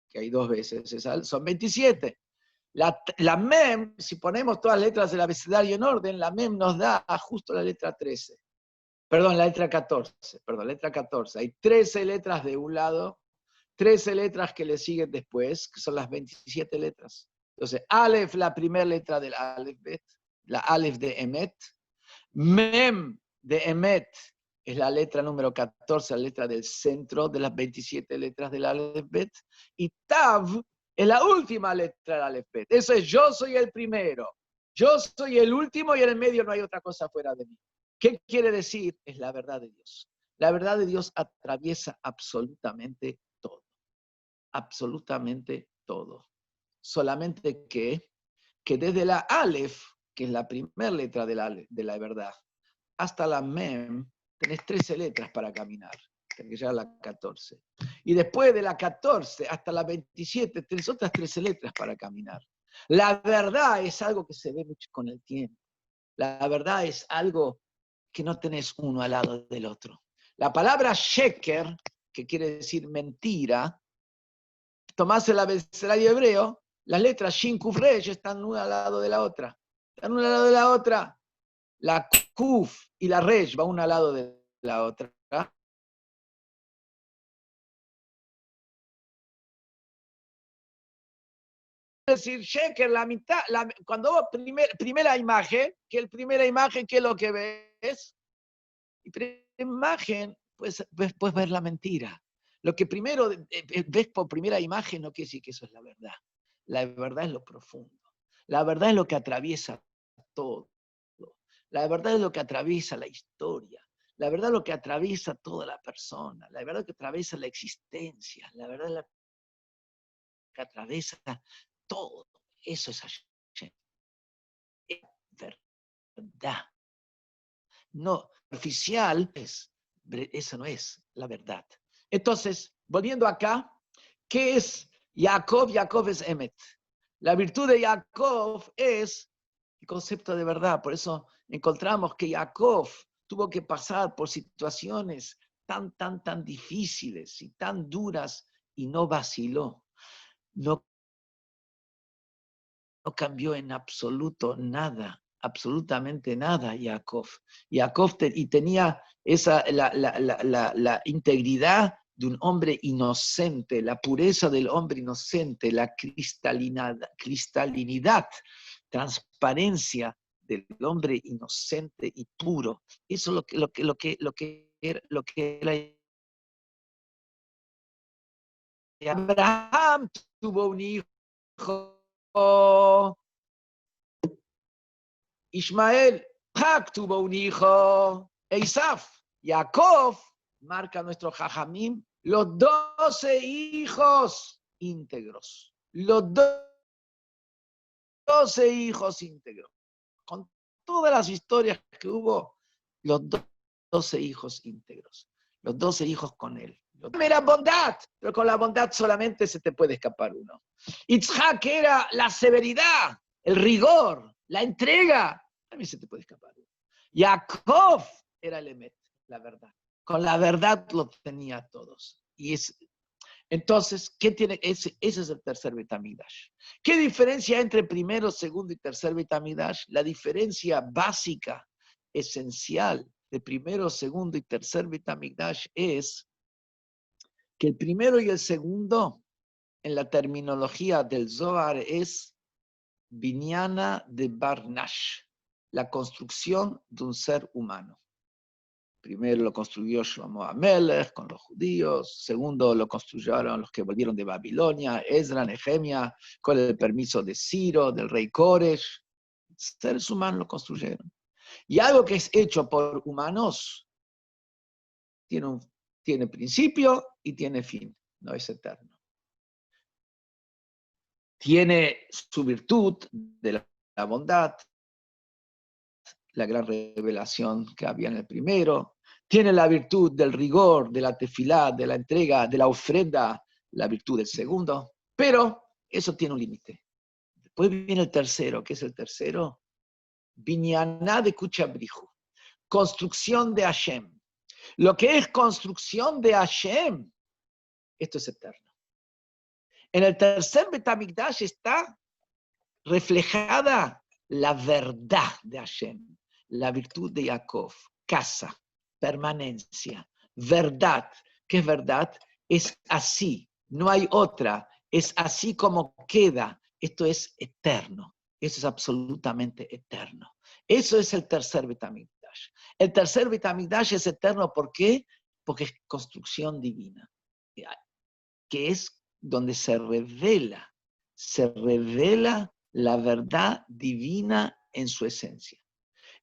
que hay 2 veces, son 27. La Mem, si ponemos todas las letras del abecedario en orden, la Mem nos da justo la letra 13. Perdón, la letra 14. Perdón, letra 14. Hay 13 letras de un lado, 13 letras que le siguen después, que son las 27 letras. Entonces, Aleph, la primera letra del Aleph Bet, la Aleph de Emet. Mem de Emet es la letra número 14, la letra del centro de las 27 letras del Aleph Bet, y Tav es la última letra del Aleph Bet. Eso es, yo soy el primero, yo soy el último y en el medio no hay otra cosa fuera de mí. ¿Qué quiere decir? Es la verdad de Dios. La verdad de Dios atraviesa absolutamente todo. Absolutamente todo. Solamente que desde la Aleph, que es la primera letra de la verdad, hasta la Mem, tenés 13 letras para caminar. Tenés que llegar a la 14. Y después de la 14 hasta la 27, tenés otras 13 letras para caminar. La verdad es algo que se ve mucho con el tiempo. La verdad es algo que no tenés uno al lado del otro. La palabra sheker, que quiere decir mentira, tomás el abecedario hebreo, las letras Shin Kuf Resh están una al lado de la otra. Están una al lado de la otra. La Kuf y la Resh van una al lado de la otra. Es decir, sheker, la mitad, cuando vos primera imagen, ¿qué es lo que ves? Y primera imagen, pues ver la mentira. Lo que primero ves por primera imagen no quiere decir que eso es la verdad. La verdad es lo profundo. La verdad es lo que atraviesa todo. La verdad es lo que atraviesa la historia. La verdad es lo que atraviesa toda la persona. La verdad es lo que atraviesa la existencia. La verdad es lo que atraviesa todo. Eso es Hashem. Es verdad. No, oficial eso no es la verdad. Entonces, volviendo acá, ¿qué es Jacob? Jacob es Emet. La virtud de Jacob es el concepto de verdad. Por eso encontramos que Jacob tuvo que pasar por situaciones tan difíciles y tan duras y no vaciló. No cambió en absoluto nada, absolutamente nada Jacob. Jacob tenía la integridad de un hombre inocente, la pureza del hombre inocente, la cristalinidad, transparencia del hombre inocente y puro. Eso es lo que era. Abraham tuvo un hijo, Ismael, Isaac tuvo un hijo, Eisaf. Jacob, marca nuestro Jajamim, los 12 hijos íntegros. Los 12 hijos íntegros. Con todas las historias que hubo, los 12 hijos íntegros. Los 12 hijos con él. Era bondad, pero con la bondad solamente se te puede escapar uno. Itzhak era la severidad, el rigor, la entrega. También se te puede escapar uno. Jacob era el Emet, la verdad. Con la verdad lo tenía todos. Entonces, ¿qué tiene? Ese es el tercer Beit HaMikdash. ¿Qué diferencia entre primero, segundo y tercer Beit HaMikdash? La diferencia básica, esencial de primero, segundo y tercer Beit HaMikdash es que el primero y el segundo, en la terminología del Zohar, es Binyana de Barnash, la construcción de un ser humano. Primero lo construyó Shlomo HaMelech con los judíos, segundo lo construyeron los que volvieron de Babilonia, Ezra, Nehemia, con el permiso de Ciro, del rey Koresh. Seres humanos lo construyeron. Y algo que es hecho por humanos tiene principio y tiene fin, no es eterno. Tiene su virtud de la bondad, la gran revelación que había en el primero, tiene la virtud del rigor, de la tefilá, de la entrega, de la ofrenda, la virtud del segundo, pero eso tiene un límite. Después viene el tercero, ¿qué es el tercero? Binyaná de Kuchabrihu, construcción de Hashem. Lo que es construcción de Hashem, esto es eterno. En el tercer Beit HaMikdash está reflejada la verdad de Hashem, la virtud de Jacob, casa, permanencia, verdad. ¿Qué es verdad? Es así, no hay otra, es así como queda. Esto es eterno, eso es absolutamente eterno. Eso es el tercer Beit HaMikdash. Betamigdash. El tercer Betamigdash es eterno, ¿por qué? Porque es construcción divina, que es donde se revela la verdad divina en su esencia.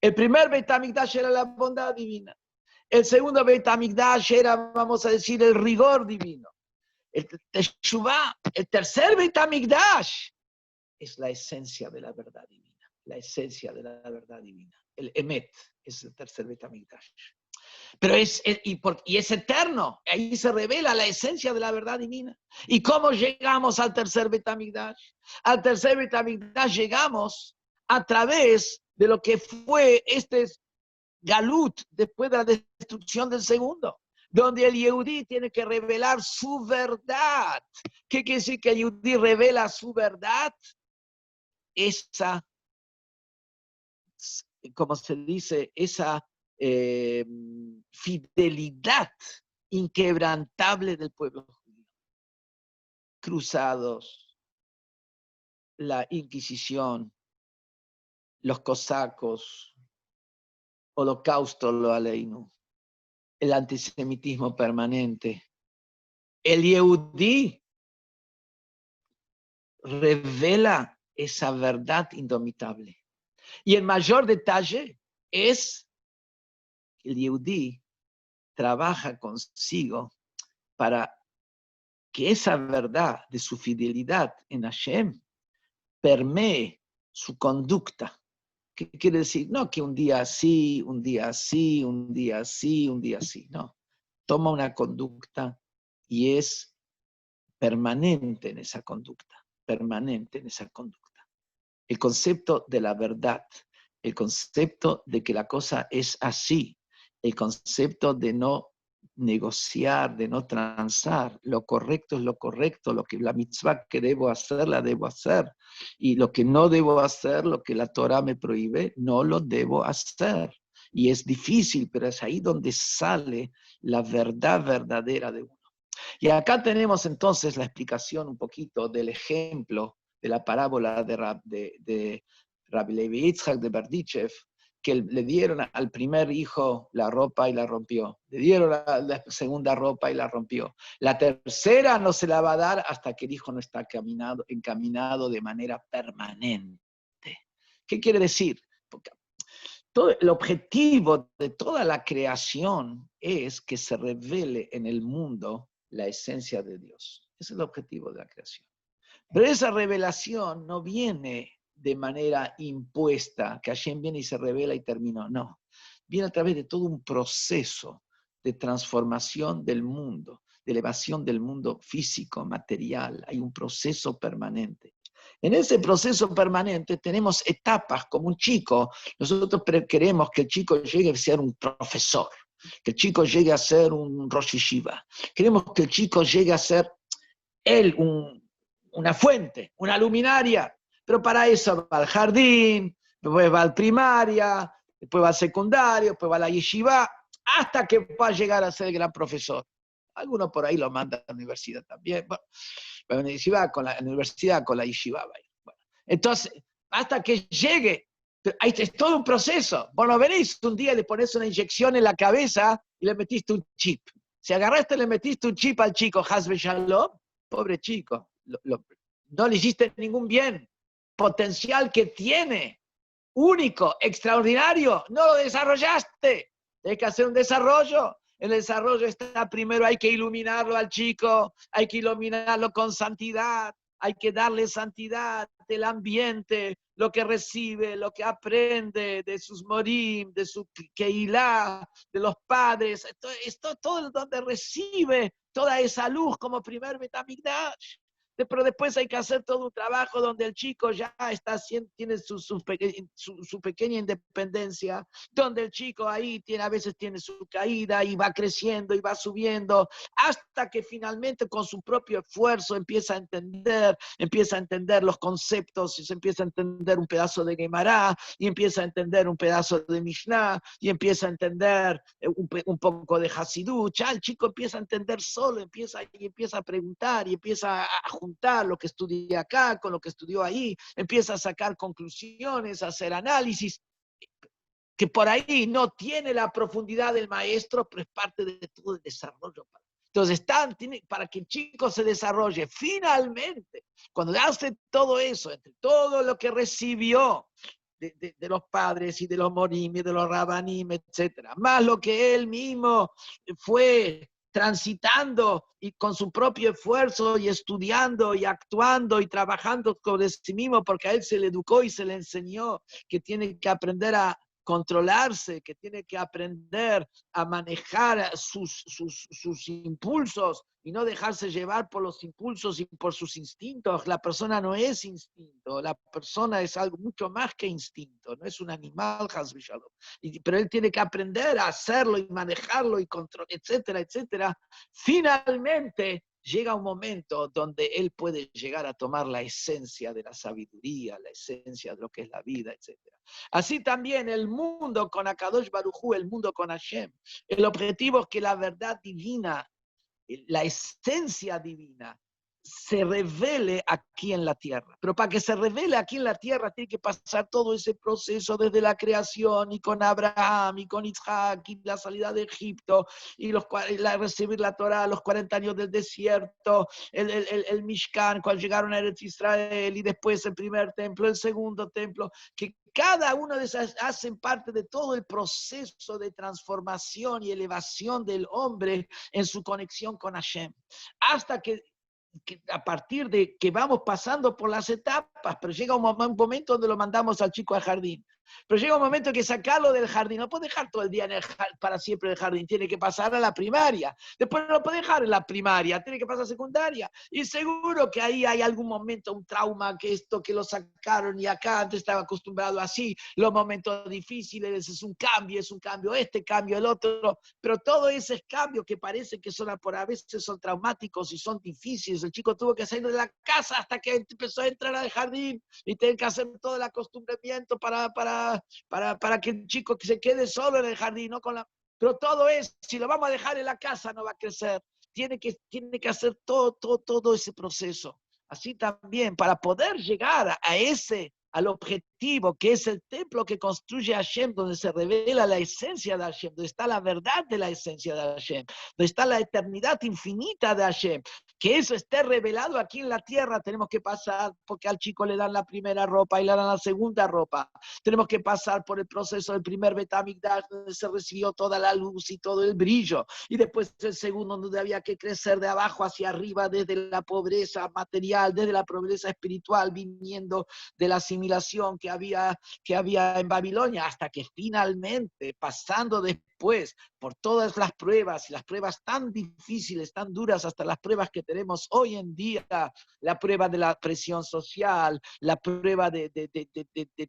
El primer Betamigdash era la bondad divina. El segundo Betamigdash era, vamos a decir, el rigor divino. El Teshuvah, el tercer Betamigdash, es la esencia de la verdad divina. La esencia de la verdad divina. El Emet es el tercer Betamigdash. Pero es eterno. Ahí se revela la esencia de la verdad divina. ¿Y cómo llegamos al tercer Betamigdash? Al tercer Betamigdash llegamos a través de lo que fue este Galut después de la destrucción del segundo, donde el Yehudí tiene que revelar su verdad. ¿Qué quiere decir que el Yehudí revela su verdad? Esa, como se dice, esa fidelidad inquebrantable del pueblo judío. Cruzados, la Inquisición, los cosacos, holocausto lo aleinu, el antisemitismo permanente. El Yehudí revela esa verdad indomitable. Y el mayor detalle es que el Yehudí trabaja consigo para que esa verdad de su fidelidad en Hashem permee su conducta. ¿Qué quiere decir? No que un día sí, un día sí, un día sí, un día sí. No. Toma una conducta y es permanente en esa conducta. Permanente en esa conducta. El concepto de la verdad, el concepto de que la cosa es así, el concepto de no negociar, de no transar, lo correcto es lo correcto, lo que la mitzvah que debo hacer, la debo hacer, y lo que no debo hacer, lo que la Torah me prohíbe, no lo debo hacer. Y es difícil, pero es ahí donde sale la verdad verdadera de uno. Y acá tenemos entonces la explicación un poquito del ejemplo de la parábola de Rabbi Levi Yitzhak de Berdichev, que le dieron al primer hijo la ropa y la rompió. Le dieron la segunda ropa y la rompió. La tercera no se la va a dar hasta que el hijo no está encaminado de manera permanente. ¿Qué quiere decir? Porque el objetivo de toda la creación es que se revele en el mundo la esencia de Dios. Ese es el objetivo de la creación. Pero esa revelación no viene de manera impuesta, que Hashem viene y se revela y terminó. No, viene a través de todo un proceso de transformación del mundo, de elevación del mundo físico, material. Hay un proceso permanente. En ese proceso permanente tenemos etapas, como un chico. Nosotros queremos que el chico llegue a ser un profesor, que el chico llegue a ser un Rosh Yeshiva. Queremos que el chico llegue a ser él una fuente, una luminaria. Pero para eso va al jardín, después va al primaria, después va al secundario, después va a la yeshiva, hasta que va a llegar a ser el gran profesor. Algunos por ahí lo mandan a la universidad también. Bueno, la universidad con la yeshiva. Bueno, entonces, hasta que llegue, es todo un proceso. Vos no venís un día y le pones una inyección en la cabeza y le metiste un chip. Si agarraste y le metiste un chip al chico, Hasbe Shalom, pobre chico, no le hiciste ningún bien. Potencial que tiene, único, extraordinario, no lo desarrollaste. Tienes que hacer un desarrollo. El desarrollo está primero, hay que iluminarlo al chico, hay que iluminarlo con santidad, hay que darle santidad, el ambiente, lo que recibe, lo que aprende de sus morim, de su keilah, de los padres, esto todo donde recibe toda esa luz como primer Betamigdash. Pero después hay que hacer todo un trabajo donde el chico ya tiene su pequeña independencia, donde el chico ahí a veces tiene su caída y va creciendo y va subiendo, hasta que finalmente con su propio esfuerzo empieza a entender los conceptos, y se empieza a entender un pedazo de Gemara, y empieza a entender un pedazo de Mishnah, y empieza a entender un poco de Hasidut. Ya el chico empieza a entender solo, empieza a preguntar y empieza a juntar lo que estudia acá con lo que estudió ahí, empieza a sacar conclusiones, a hacer análisis. que por ahí no tiene la profundidad del maestro, pero es parte de todo el desarrollo. Entonces, para que el chico se desarrolle finalmente, cuando hace todo eso, entre todo lo que recibió de los padres y de los morim y de los rabanim, etcétera, más lo que él mismo fue transitando y con su propio esfuerzo y estudiando y actuando y trabajando sobre sí mismo, porque a él se le educó y se le enseñó que tiene que aprender a controlarse, que tiene que aprender a manejar sus impulsos y no dejarse llevar por los impulsos y por sus instintos. La persona no es instinto, la persona es algo mucho más que instinto, no es un animal, pero él tiene que aprender a hacerlo y manejarlo y controlar, etcétera, etcétera. Finalmente llega un momento donde él puede llegar a tomar la esencia de la sabiduría, la esencia de lo que es la vida, etcétera. Así también el mundo con Akadosh Baruj Hu, el mundo con Hashem. El objetivo es que la verdad divina, la esencia divina, se revele aquí en la tierra. Pero para que se revele aquí en la tierra tiene que pasar todo ese proceso desde la creación y con Abraham y con Isaac y la salida de Egipto y recibir la Torah, los 40 años del desierto, el Mishkan, cuando llegaron a Eretz Israel y después el primer templo, el segundo templo, que cada uno de esas hacen parte de todo el proceso de transformación y elevación del hombre en su conexión con Hashem. Hasta que a partir de que vamos pasando por las etapas, pero llega un momento donde lo mandamos al chico al jardín. Pero llega un momento que sacarlo del jardín, no puede dejar todo el día para siempre en el jardín, tiene que pasar a la primaria. Después no lo puede dejar en la primaria, tiene que pasar a secundaria. Y seguro que ahí hay algún momento, un trauma, que esto que lo sacaron y acá antes estaba acostumbrado así, los momentos difíciles, es un cambio, este cambio, el otro. Pero todo ese cambio que parece que son por a veces son traumáticos y son difíciles. El chico tuvo que salir de la casa hasta que empezó a entrar al jardín y tiene que hacer todo el acostumbramiento para que el chico que se quede solo en el jardín, ¿no? Pero todo eso, si lo vamos a dejar en la casa, no va a crecer. Tiene que hacer todo ese proceso. Así también, para poder llegar al objetivo, que es el templo que construye Hashem, donde se revela la esencia de Hashem, donde está la verdad de la esencia de Hashem, donde está la eternidad infinita de Hashem, que eso esté revelado aquí en la tierra, tenemos que pasar, porque al chico le dan la primera ropa y le dan la segunda ropa. Tenemos que pasar por el proceso del primer Bet HaMikdash, donde se recibió toda la luz y todo el brillo, y después el segundo, donde había que crecer de abajo hacia arriba, desde la pobreza material, desde la pobreza espiritual, viniendo de la asimilación que había en Babilonia, hasta que finalmente, pasando después por todas las pruebas, y las pruebas tan difíciles, tan duras, hasta las pruebas que tenemos hoy en día, la prueba de la presión social, la prueba de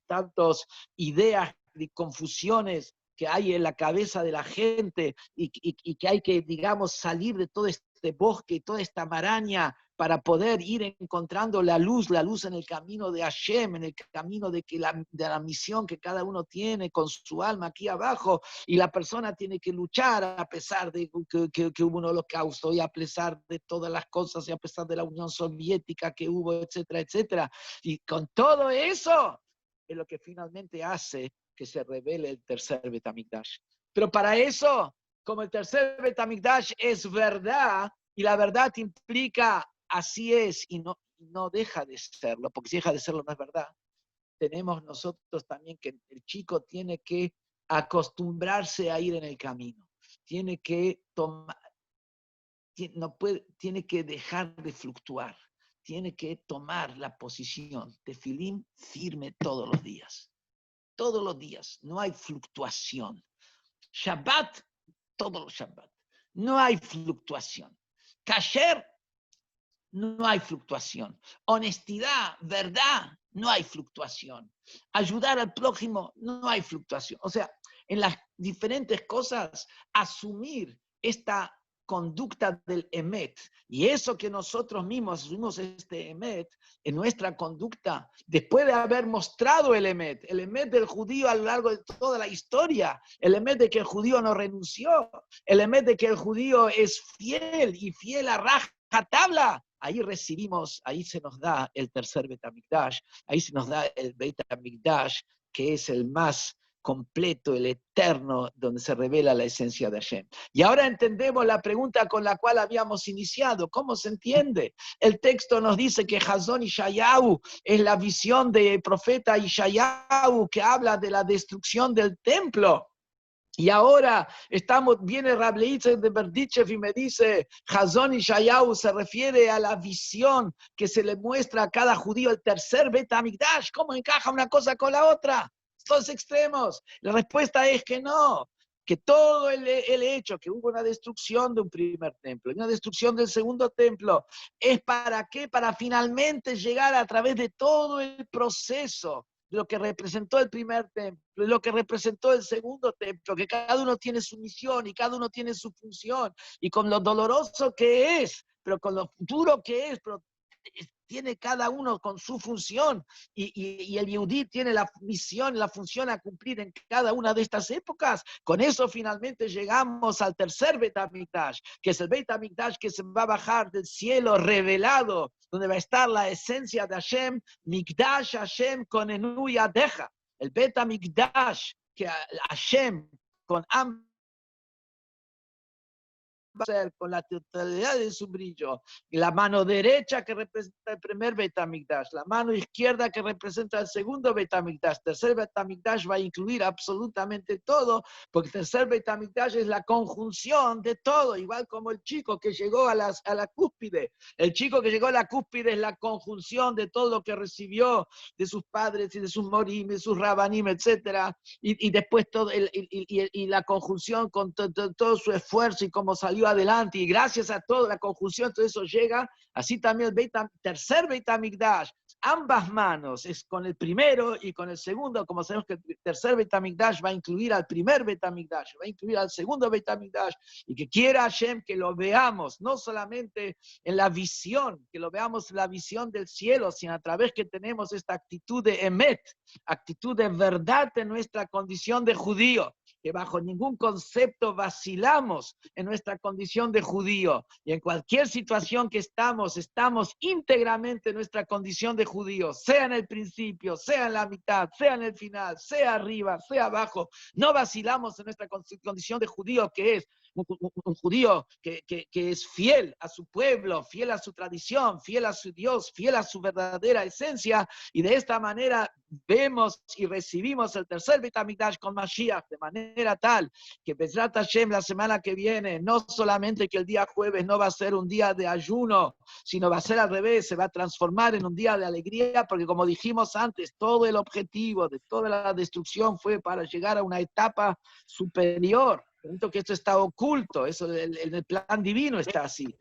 tantas ideas y confusiones que hay en la cabeza de la gente y que hay que, digamos, salir de todo este bosque, toda esta maraña para poder ir encontrando la luz en el camino de Hashem, en el camino de la misión que cada uno tiene con su alma aquí abajo, y la persona tiene que luchar a pesar de que hubo un holocausto y a pesar de todas las cosas y a pesar de la Unión Soviética que hubo, etcétera, etcétera. Y con todo eso es lo que finalmente hace que se revele el tercer Bet HaMikdash. Pero para eso, como el tercer Bet HaMikdash es verdad, y la verdad implica así es y no deja de serlo, porque si deja de serlo no es verdad, tenemos nosotros también que el chico tiene que acostumbrarse a ir en el camino, tiene que tiene que dejar de fluctuar, tiene que tomar la posición de tefilín firme todos los días, no hay fluctuación. Shabbat, todos los Shabbat, no hay fluctuación. Kasher, no hay fluctuación. Honestidad, verdad, no hay fluctuación. Ayudar al prójimo, no hay fluctuación. O sea, en las diferentes cosas, asumir esta conducta del emet, y eso que nosotros mismos asumimos este emet en nuestra conducta, después de haber mostrado el emet del judío a lo largo de toda la historia, el emet de que el judío no renunció, el emet de que el judío es fiel y fiel a rajatabla, ahí se nos da el tercer Bet HaMikdash, ahí se nos da el Bet HaMikdash, que es el más completo, el eterno, donde se revela la esencia de Hashem. Y ahora entendemos la pregunta con la cual habíamos iniciado. ¿Cómo se entiende? El texto nos dice que Hazón Ishayahu es la visión del profeta Ishayahu que habla de la destrucción del templo. Y ahora viene Rab Leitzer de Berdichev y me dice, Hazón Ishayahu se refiere a la visión que se le muestra a cada judío, el tercer Bet HaMikdash. ¿Cómo encaja una cosa con la otra? Estos extremos. La respuesta es que no, que todo el hecho que hubo una destrucción de un primer templo y una destrucción del segundo templo, ¿es para qué? Para finalmente llegar a través de todo el proceso de lo que representó el primer templo, de lo que representó el segundo templo, que cada uno tiene su misión y cada uno tiene su función, y con lo doloroso que es, pero con lo duro que es, pero tiene cada uno con su función, y el Yehudí tiene la misión, la función a cumplir en cada una de estas épocas. Con eso finalmente llegamos al tercer Bet HaMikdash, que es el Bet HaMikdash que se va a bajar del cielo revelado, donde va a estar la esencia de Hashem, Mikdash Hashem con Enu Yadeja, el Bet HaMikdash que Hashem con va a ser con la totalidad de su brillo, la mano derecha que representa el primer Bet HaMikdash, la mano izquierda que representa el segundo Bet HaMikdash, tercer Bet HaMikdash va a incluir absolutamente todo, porque el tercer Bet HaMikdash es la conjunción de todo, igual como el chico que llegó a la cúspide. El chico que llegó a la cúspide es la conjunción de todo lo que recibió de sus padres y de sus morim, de sus rabanim, etc. Y después todo y la conjunción con todo su esfuerzo y cómo salió adelante, y gracias a toda la conjunción, todo eso llega, así también el tercer Beit HaMikdash, ambas manos, es con el primero y con el segundo, como sabemos que el tercer Beit HaMikdash va a incluir al primer Beit HaMikdash, va a incluir al segundo Beit HaMikdash, y que quiera Hashem que lo veamos, no solamente en la visión, que lo veamos en la visión del cielo, sino a través que tenemos esta actitud de emet, actitud de verdad en nuestra condición de judío, que bajo ningún concepto vacilamos en nuestra condición de judío, y en cualquier situación que estamos íntegramente en nuestra condición de judío, sea en el principio, sea en la mitad, sea en el final, sea arriba, sea abajo, no vacilamos en nuestra condición de judío, que es un judío que es fiel a su pueblo, fiel a su tradición, fiel a su Dios, fiel a su verdadera esencia, y de esta manera vemos y recibimos el tercer Bet HaMikdash con Mashiach, de manera tal que Bezrat Hashem la semana que viene, no solamente que el día jueves no va a ser un día de ayuno, sino va a ser al revés, se va a transformar en un día de alegría, porque como dijimos antes, todo el objetivo de toda la destrucción fue para llegar a una etapa superior. Siento que esto está oculto, eso en el plan divino está así.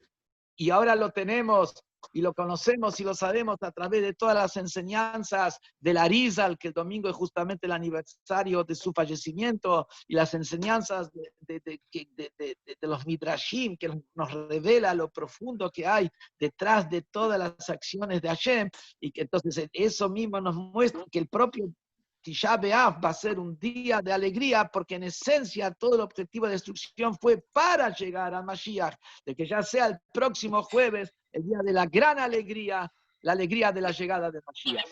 Y ahora lo tenemos y lo conocemos y lo sabemos a través de todas las enseñanzas del Arizal, que el domingo es justamente el aniversario de su fallecimiento, y las enseñanzas de los Midrashim, que nos revela lo profundo que hay detrás de todas las acciones de Hashem, y que entonces eso mismo nos muestra que el propio Tisha B'Av va a ser un día de alegría, porque en esencia todo el objetivo de destrucción fue para llegar al Mashiach, de que ya sea el próximo jueves el día de la gran alegría, la alegría de la llegada del Mashiach.